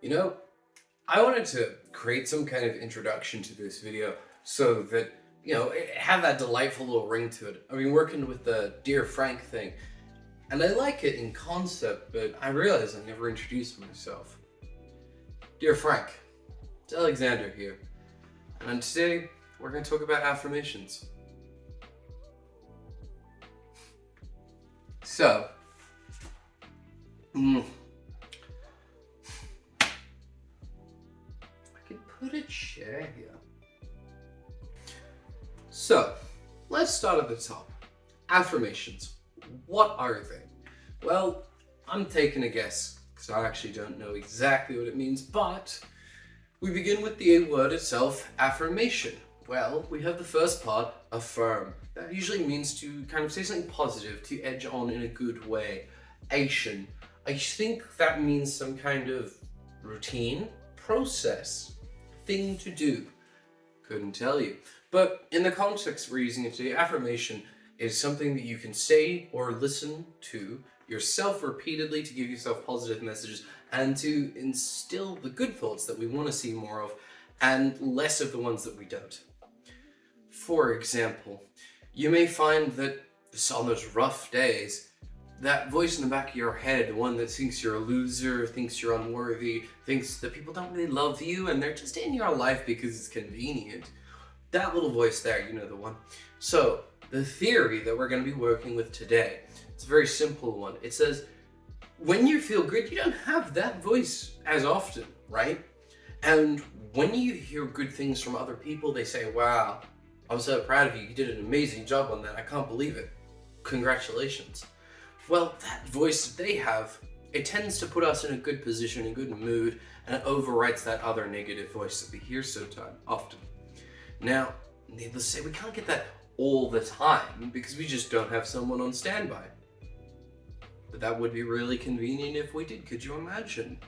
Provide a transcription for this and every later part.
You know, I wanted to create some kind of introduction to this video so that, it have that delightful little ring to it. I've been working with the Dear Frank thing, and I like it in concept, but I realize I never introduced myself. Dear Frank, it's Alexander here, and today we're going to talk about affirmations. So, I can put a chair here. So, let's start at the top. Affirmations. What are they? Well, I'm taking a guess, because I actually don't know exactly what it means, but we begin with the word itself, affirmation. Well, we have the first part, affirm. That usually means to kind of say something positive, to edge on in a good way. Ation. I think that means some kind of routine, process, thing to do. Couldn't tell you. But in the context we're using it today, affirmation is something that you can say or listen to yourself repeatedly to give yourself positive messages and to instill the good thoughts that we want to see more of and less of the ones that we don't. For example, you may find that on those rough days, that voice in the back of your head, the one that thinks you're a loser, thinks you're unworthy, thinks that people don't really love you and they're just in your life because it's convenient. That little voice there, you know the one. So, the theory that we're going to be working with today, it's a very simple one. It says, when you feel good, you don't have that voice as often, right? And when you hear good things from other people, they say, wow, I'm so proud of you. You did an amazing job on that. I can't believe it. Congratulations. Well, that voice that they have, it tends to put us in a good position, a good mood, and it overwrites that other negative voice that we hear so often. Now, needless to say, we can't get that all the time because we just don't have someone on standby. But that would be really convenient if we did. Could you imagine?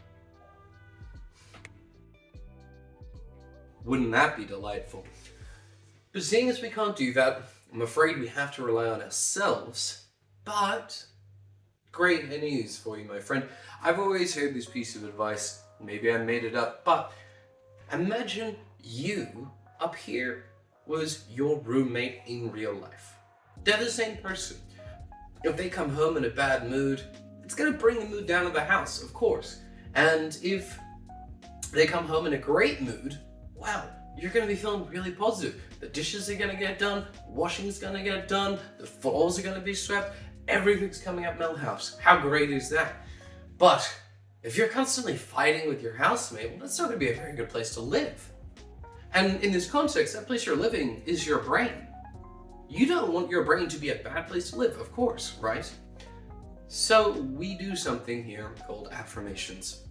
Wouldn't that be delightful? But seeing as we can't do that, I'm afraid we have to rely on ourselves. But great news for you, my friend. I've always heard this piece of advice. Maybe I made it up, but imagine you up here was your roommate in real life. They're the same person. If they come home in a bad mood, it's going to bring the mood down to the house, of course. And if they come home in a great mood, well, you're going to be feeling really positive. The dishes are going to get done, washing's going to get done, the floors are going to be swept, everything's coming up Millhouse. How great is that? But if you're constantly fighting with your housemate, well, that's not going to be a very good place to live. And in this context, that place you're living is your brain. You don't want your brain to be a bad place to live, of course, right? So we do something here called affirmations.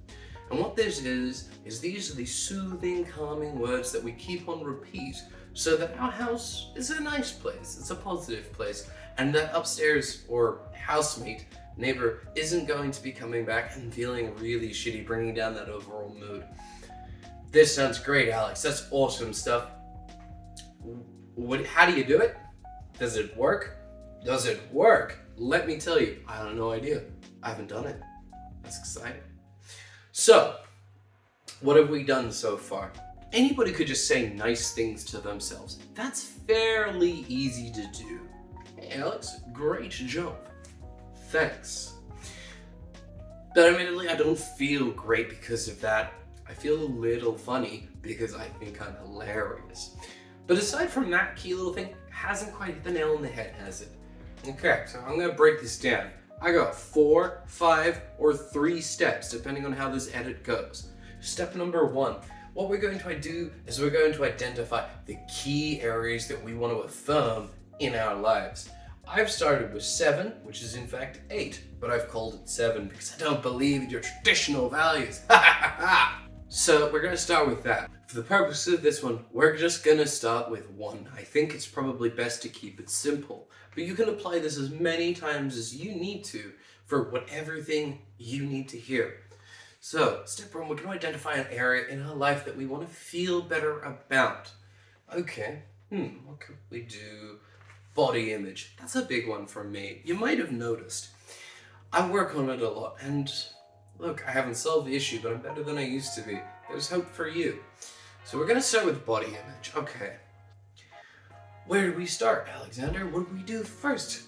And what this is these are the soothing, calming words that we keep on repeat so that our house is a nice place, it's a positive place, and that upstairs or housemate, neighbor, isn't going to be coming back and feeling really shitty, bringing down that overall mood. This sounds great, Alex. That's awesome stuff. How do you do it? Does it work? Does it work? Let me tell you, I have no idea. I haven't done it. That's exciting. So, what have we done so far? Anybody could just say nice things to themselves. That's fairly easy to do. Hey, Alex, great job. Thanks. But admittedly, I don't feel great because of that. I feel a little funny because I think I'm hilarious. But aside from that key little thing, hasn't quite hit the nail on the head, has it? Okay, so I'm gonna break this down. I got 4, 5, or 3 steps, depending on how this edit goes. Step number 1, what we're going to do is we're going to identify the key areas that we want to affirm in our lives. I've started with 7, which is in fact 8, but I've called it 7 because I don't believe in your traditional values. So we're going to start with that. For the purpose of this one, we're just going to start with 1. I think it's probably best to keep it simple, but you can apply this as many times as you need to for whatever thing you need to hear. So, step 1, we're going to identify an area in our life that we want to feel better about. Okay, what could we do? Body image. That's a big one for me. You might have noticed. I work on it a lot, and Look, I haven't solved the issue, but I'm better than I used to be. There's hope for you. So we're gonna start with body image. Okay. Where do we start, Alexander? What do we do first?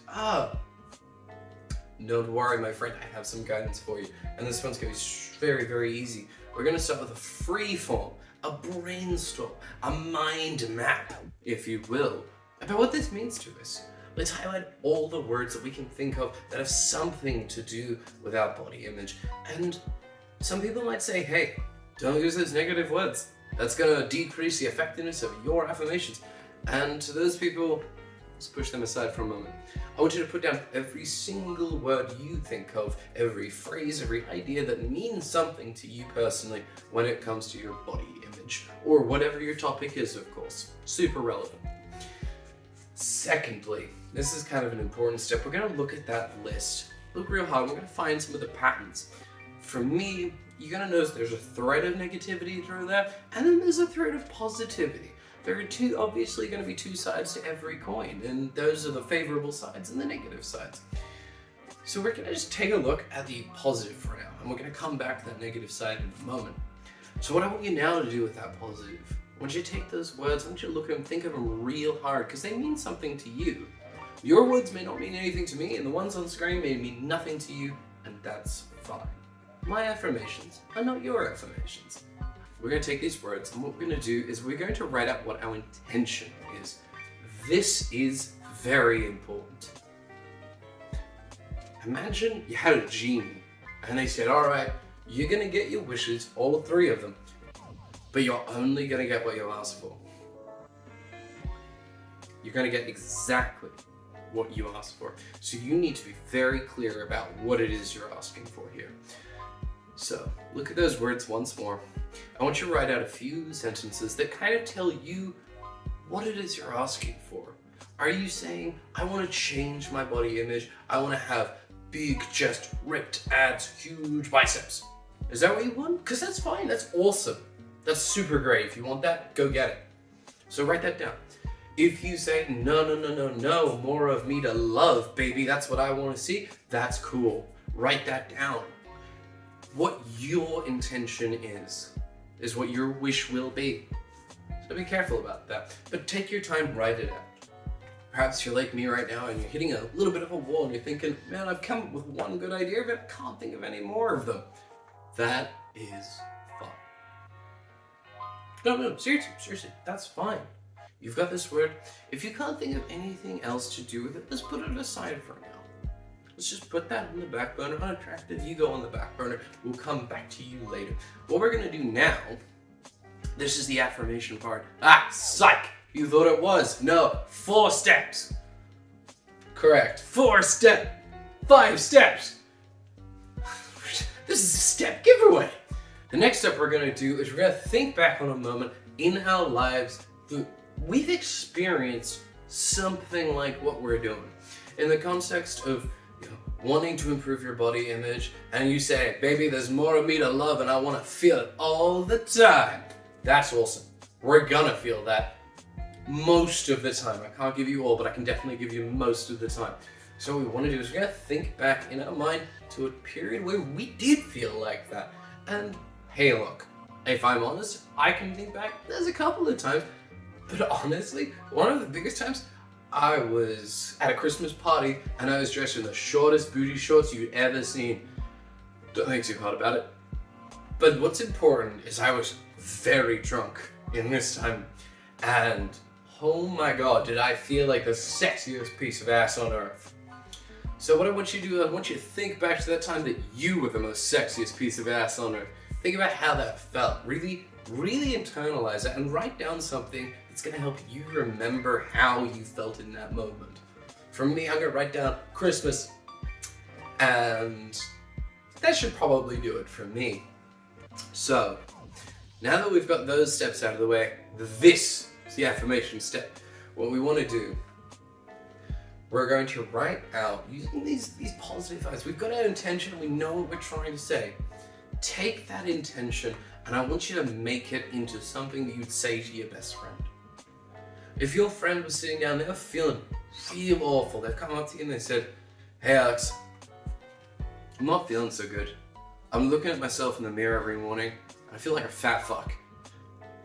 Don't worry, my friend, I have some guidance for you. And this one's gonna be very, very easy. We're gonna start with a free form, a brainstorm, a mind map, if you will, about what this means to us. Let's highlight all the words that we can think of that have something to do with our body image. And some people might say, hey, don't use those negative words. That's gonna decrease the effectiveness of your affirmations. And to those people, let's push them aside for a moment. I want you to put down every single word you think of, every phrase, every idea that means something to you personally when it comes to your body image, or whatever your topic is, of course. Super relevant. Secondly, this is kind of an important step. We're gonna look at that list. Look real hard, we're gonna find some of the patterns. For me, you're gonna notice there's a thread of negativity through there, and then there's a thread of positivity. There are obviously going to be two sides to every coin, and those are the favorable sides and the negative sides. So we're going to just take a look at the positive for now, and we're going to come back to that negative side in a moment. So what I want you now to do with that positive, I want you to take those words, I want you to look at them, think of them real hard, because they mean something to you. Your words may not mean anything to me, and the ones on the screen may mean nothing to you, and that's fine. My affirmations are not your affirmations. We're going to take these words, and what we're going to do is we're going to write out what our intention is. This is very important. Imagine you had a genie, and they said, all right, you're going to get your wishes, all three of them, but you're only going to get what you ask for. You're going to get exactly what you ask for. So you need to be very clear about what it is you're asking for here. So look at those words once more. I want you to write out a few sentences that kind of tell you what it is you're asking for. Are you saying, I want to change my body image, I want to have big chest, ripped abs, huge biceps? Is that what you want? Because that's fine, that's awesome. That's super great. If you want that, go get it. So write that down. If you say, no, more of me to love, baby, that's what I want to see, that's cool. Write that down. What your intention is what your wish will be. So be careful about that. But take your time, write it out. Perhaps you're like me right now and you're hitting a little bit of a wall and you're thinking, man, I've come up with one good idea, but I can't think of any more of them. That is fine. No, seriously, that's fine. You've got this word. If you can't think of anything else to do with it, let's put it aside for now. Let's just put that on the back burner. Unattractive ego on the back burner. We'll come back to you later. What we're going to do now, this is the affirmation part. Psych! You thought it was. No, 4 steps. Correct. 5 steps. This is a step giveaway. The next step we're going to do is we're going to think back on a moment in our lives that we've experienced something like what we're doing. In the context of wanting to improve your body image, and you say, baby, there's more of me to love and I want to feel it all the time. That's awesome. We're gonna feel that most of the time. I can't give you all, but I can definitely give you most of the time. So what we want to do is we're gonna think back in our mind to a period where we did feel like that. And hey, look, if I'm honest, I can think back, there's a couple of times, but honestly, one of the biggest times, I was at a Christmas party and I was dressed in the shortest booty shorts you'd ever seen. Don't think too hard about it. But what's important is I was very drunk in this time, and oh my god, did I feel like the sexiest piece of ass on earth. So what I want you to do, I want you to think back to that time that you were the most sexiest piece of ass on earth. Think about how that felt. Really internalize that and write down something that's going to help you remember how you felt in that moment. For me, I'm going to write down Christmas, and that should probably do it for me. So, now that we've got those steps out of the way, this is the affirmation step. What we want to do, we're going to write out, using these positive thoughts. We've got our intention, we know what we're trying to say. Take that intention, and I want you to make it into something that you'd say to your best friend. If your friend was sitting down, they were feeling real awful, they've come up to you and they said, hey Alex, I'm not feeling so good. I'm looking at myself in the mirror every morning and I feel like a fat fuck.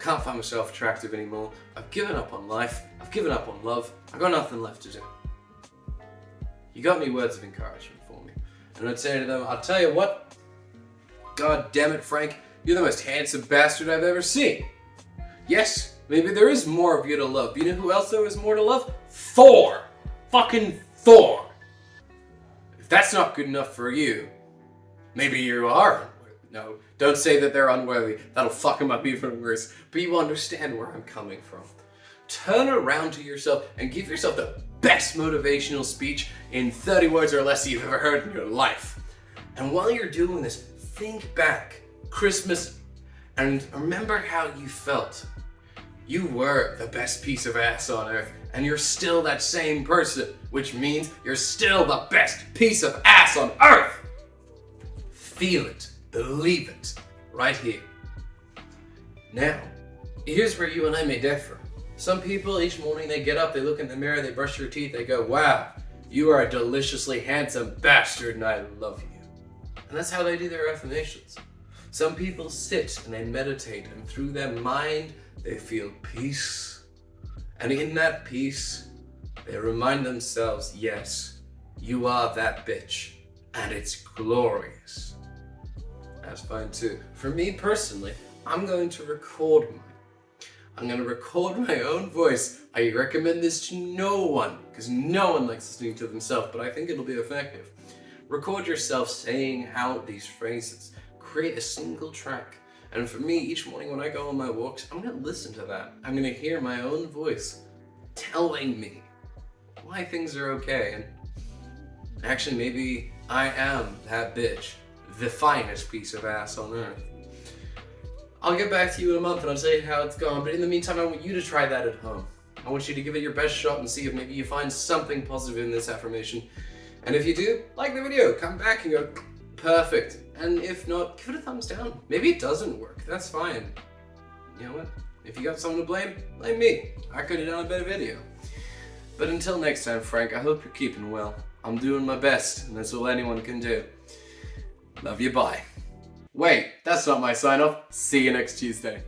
Can't find myself attractive anymore. I've given up on life. I've given up on love. I've got nothing left to do. You got any words of encouragement for me? And I'd say to them, I'll tell you what, God damn it, Frank, you're the most handsome bastard I've ever seen. Yes, maybe there is more of you to love. But you know who else there is more to love? Thor! Fucking Thor! If that's not good enough for you, maybe you are. No, don't say that they're unworthy. That'll fuck them up even worse. But you understand where I'm coming from. Turn around to yourself and give yourself the best motivational speech in 30 words or less you've ever heard in your life. And while you're doing this, think back, Christmas, and remember how you felt. You were the best piece of ass on earth, and you're still that same person, which means you're still the best piece of ass on earth. Feel it. Believe it, right here. Now, here's where you and I may differ. Some people, each morning they get up, they look in the mirror, they brush their teeth, they go, wow, you are a deliciously handsome bastard and I love you. And that's how they do their affirmations. Some people sit and they meditate, and through their mind, they feel peace. And in that peace, they remind themselves, yes, you are that bitch, and it's glorious. That's fine too. For me personally, I'm going to record mine. I'm going to record my own voice. I recommend this to no one, because no one likes listening to themselves, but I think it'll be effective. Record yourself saying out these phrases. Create a single track. And for me, each morning when I go on my walks, I'm going to listen to that. I'm going to hear my own voice telling me why things are okay. And actually, maybe I am that bitch. The finest piece of ass on earth. I'll get back to you in a month and I'll tell you how it's gone, but in the meantime, I want you to try that at home. I want you to give it your best shot and see if maybe you find something positive in this affirmation. And if you do, like the video, come back and go, perfect. And if not, give it a thumbs down. Maybe it doesn't work, that's fine. You know what? If you got someone to blame me. I could have done a better video. But until next time, Frank, I hope you're keeping well. I'm doing my best, and that's all anyone can do. Love you, bye. Wait, that's not my sign off. See you next Tuesday.